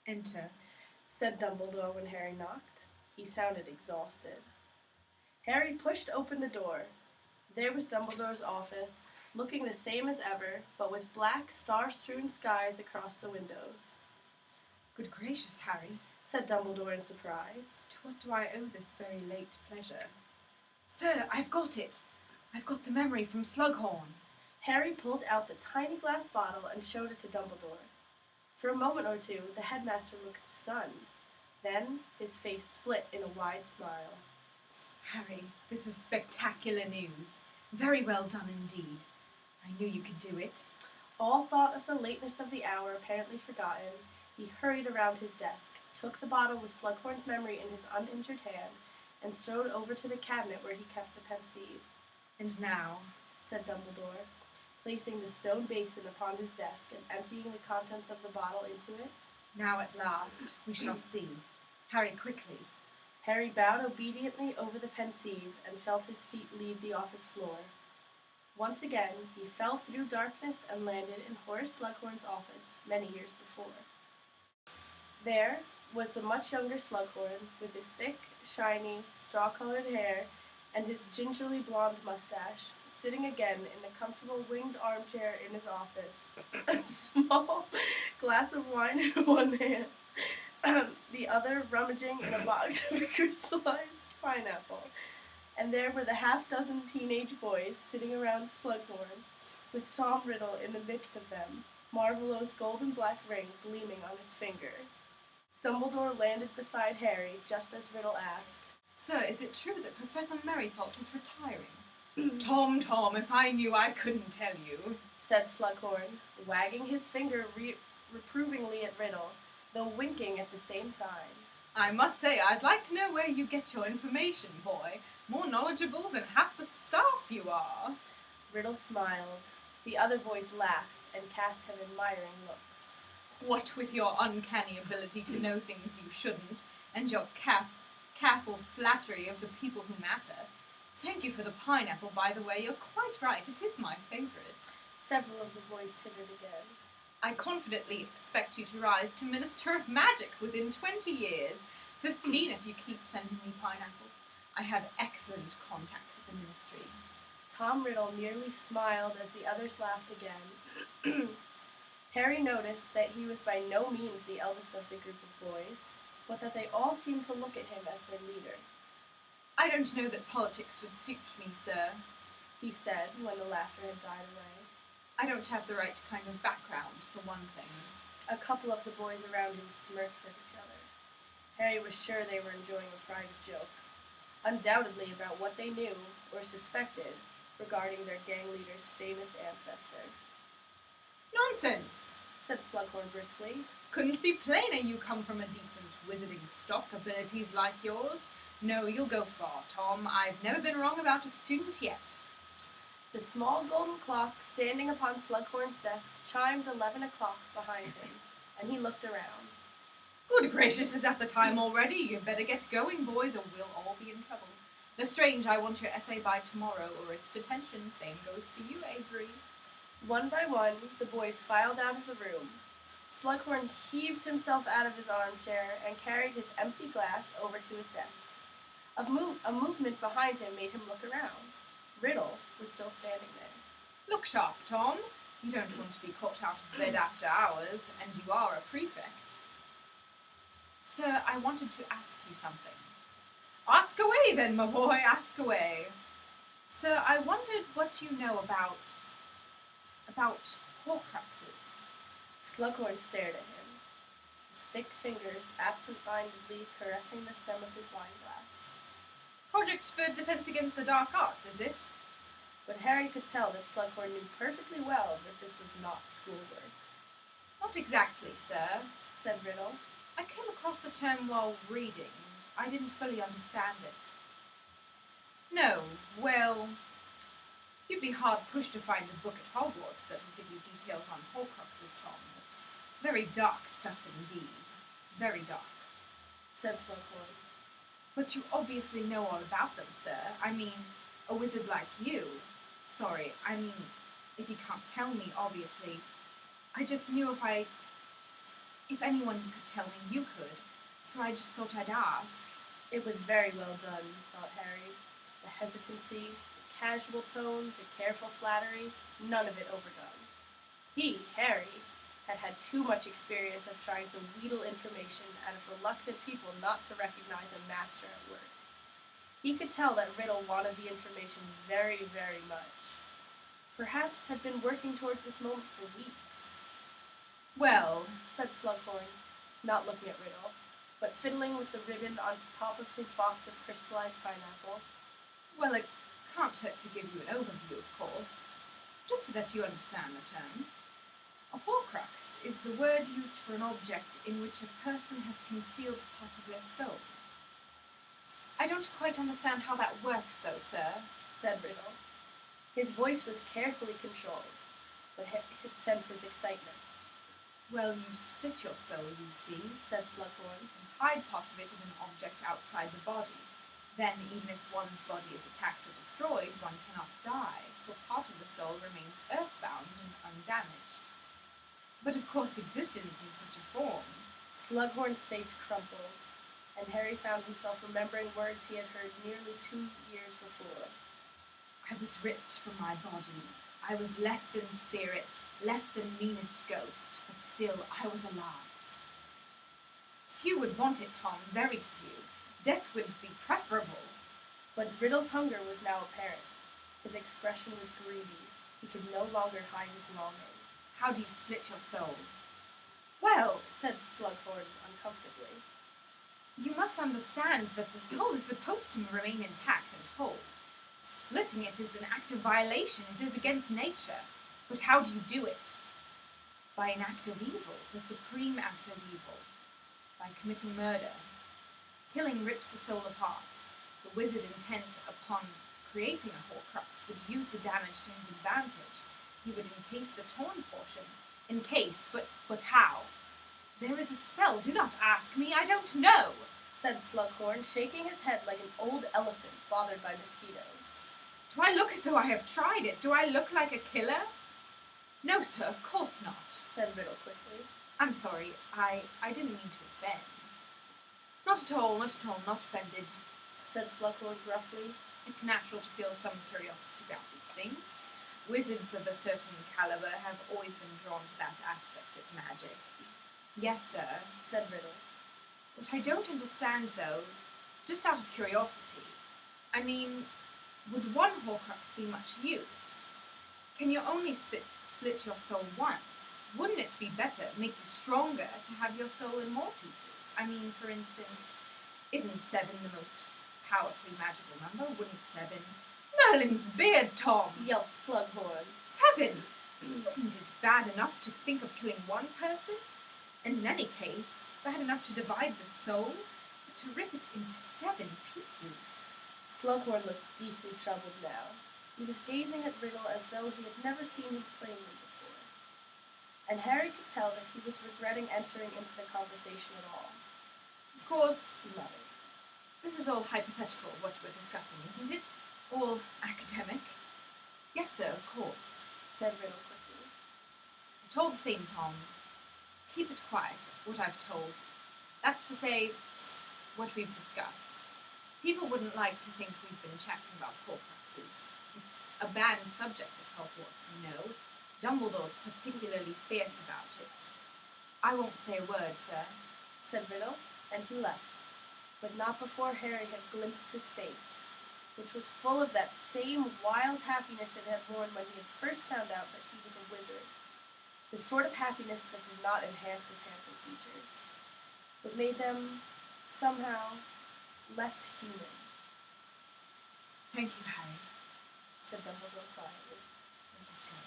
Enter. said Dumbledore when Harry knocked. He sounded exhausted. Harry pushed open the door. There was Dumbledore's office, looking the same as ever, but with black, star-strewn skies across the windows. Good gracious, Harry, said Dumbledore in surprise. to what do I owe this very late pleasure? Sir, I've got it! I've got the memory from Slughorn. Harry pulled out the tiny glass bottle and showed it to Dumbledore. For a moment or two, the headmaster looked stunned. Then his face split in a wide smile. Harry, this is spectacular news. Very well done indeed. I knew you could do it. All thought of the lateness of the hour apparently forgotten, he hurried around his desk, took the bottle with Slughorn's memory in his uninjured hand, and strode over to the cabinet where he kept the pensieve. And now, said Dumbledore, placing the stone basin upon his desk and emptying the contents of the bottle into it. Now at last, we shall see. Harry, quickly. Harry bowed obediently over the pensieve and felt his feet leave the office floor. Once again, he fell through darkness and landed in Horace Slughorn's office many years before. There was the much younger Slughorn, with his thick, shiny, straw-colored hair and his gingerly blonde mustache, sitting again in the comfortable winged armchair in his office, a small glass of wine in one hand, the other rummaging in a box of crystallized pineapple. And there were the half-dozen teenage boys sitting around Slughorn, with Tom Riddle in the midst of them, Marvolo's golden-black ring gleaming on his finger. Dumbledore landed beside Harry just as Riddle asked, Sir, is it true that Professor Merrythought is retiring? Tom, if I knew I couldn't tell you, said Slughorn, wagging his finger reprovingly at Riddle, though winking at the same time. I must say, I'd like to know where you get your information, boy. More knowledgeable than half the staff you are. Riddle smiled. The other boys laughed and cast him admiring looks. What with your uncanny ability to know things you shouldn't, and your careful flattery of the people who matter. Thank you for the pineapple, by the way. You're quite right. It is my favourite. Several of the boys tittered again. I confidently expect you to rise to Minister of Magic within 20 years. 15 if you keep sending me pineapple. I have excellent contacts at the ministry. Tom Riddle merely smiled as the others laughed again. Harry noticed that he was by no means the eldest of the group of boys, but that they all seemed to look at him as their leader. I don't know that politics would suit me, sir, he said when the laughter had died away. I don't have the right kind of background, for one thing. A couple of the boys around him smirked at each other. Harry was sure they were enjoying a private joke, undoubtedly about what they knew or suspected regarding their gang leader's famous ancestor. Nonsense, said Slughorn briskly. Couldn't be plainer you come from a decent wizarding stock, abilities like yours. No, you'll go far, Tom. I've never been wrong about a student yet. The small golden clock standing upon Slughorn's desk chimed 11 o'clock behind him, and he looked around. Good gracious, is that the time already? You'd better get going, boys, or we'll all be in trouble. Lestrange, I want your essay by tomorrow, or it's detention. Same goes for you, Avery. One by one, the boys filed out of the room. Slughorn heaved himself out of his armchair and carried his empty glass over to his desk. A movement behind him made him look around. Riddle was still standing there. Look sharp, Tom. You don't want to be caught out of bed after hours, and you are a prefect. Sir, I wanted to ask you something. Ask away then, my boy, ask away. Sir, I wondered what you know about Horcruxes. Slughorn stared at him, his thick fingers absent-mindedly caressing the stem of his wineglass. Project for Defense Against the Dark Arts, is it? But Harry could tell that Slughorn knew perfectly well that this was not schoolwork. Not exactly, sir, said Riddle. I came across the term while reading. I didn't fully understand it. No, well, you'd be hard-pushed to find a book at Hogwarts that will give you details on Horcruxes, Tom. It's very dark stuff indeed. Very dark, said Slughorn. But you obviously know all about them, sir. I mean, a wizard like you. Sorry, I mean, if you can't tell me, obviously. I just knew if anyone could tell me, you could, so I just thought I'd ask. It was very well done, thought Harry. The hesitancy, the casual tone, the careful flattery, none of it overdone. He, Harry, had had too much experience of trying to wheedle information out of reluctant people not to recognize a master at work. He could tell that Riddle wanted the information very, very much. Perhaps had been working toward this moment for weeks. Well, Said Slughorn, not looking at Riddle, but fiddling with the ribbon on top of his box of crystallized pineapple. well, it can't hurt to give you an overview, of course, just so that you understand the term. A Horcrux is the word used for an object in which a person has concealed part of their soul. I don't quite understand how that works, though, sir, Said Riddle. His voice was carefully controlled, but Harry could sense his excitement. Well, you split your soul, you see, Said Slughorn. and hide part of it in an object outside the body. Then, even if one's body is attacked or destroyed, one cannot die, for part of the soul remains earthbound and undamaged. But of course, existence in such a form. Slughorn's face crumpled, and Harry found himself remembering words he had heard nearly 2 years before. I was ripped from my body. I was less than spirit, less than meanest ghost, but still I was alive. Few would want it, Tom, very few. Death would be preferable. But Riddle's hunger was now apparent. His expression was greedy. He could no longer hide his longing. How do you split your soul? Well, Said Slughorn uncomfortably. you must understand that the soul is supposed to remain intact and whole. Splitting it is an act of violation. It is against nature. But how do you do it? By an act of evil, the supreme act of evil. By committing murder. Killing rips the soul apart. The wizard intent upon creating a Horcrux would use the damage to his advantage. He would encase the torn portion. Encase, but how? There is a spell. Do not ask me. I don't know. Said Slughorn, shaking his head like an old elephant bothered by mosquitoes. Do I look as though I have tried it? Do I look like a killer? No, sir, of course not. Said Riddle quickly. I'm sorry. I didn't mean to offend. Not at all, not at all, not offended. Said Slughorn gruffly. It's natural to feel some curiosity about these things. Wizards of a certain caliber have always been drawn to that aspect of magic. Yes, sir, Said Riddle. What I don't understand, though, just out of curiosity, I mean, would one Horcrux be much use? Can you only split your soul once? Wouldn't it be better, make you stronger, to have your soul in more pieces? I mean, for instance, isn't 7 the most powerfully magical number? Wouldn't 7... Merlin's beard, Tom! Yelped Slughorn. 7! Isn't it bad enough to think of killing one person? And in any case, bad enough to divide the soul, but to rip it into 7 pieces. Slughorn looked deeply troubled now. He was gazing at Riddle as though he had never seen him plainly before. And Harry could tell that he was regretting entering into the conversation at all. Of course, He muttered. this is all hypothetical, what we're discussing, isn't it? All academic. Yes, sir, of course. Said Riddle quickly. But all the same, Tom, keep it quiet, what I've told. That's to say, what we've discussed. People wouldn't like to think we've been chatting about Horcruxes. It's a banned subject at Hogwarts, you know. Dumbledore's particularly fierce about it. I won't say a word, sir. Said Riddle, and he left. But not before Harry had glimpsed his face, which was full of that same wild happiness it had worn when he had first found out that he was a wizard. The sort of happiness that did not enhance his handsome features, but made them, somehow, less human. Thank you, Harry. Said Dumbledore quietly. Let us go.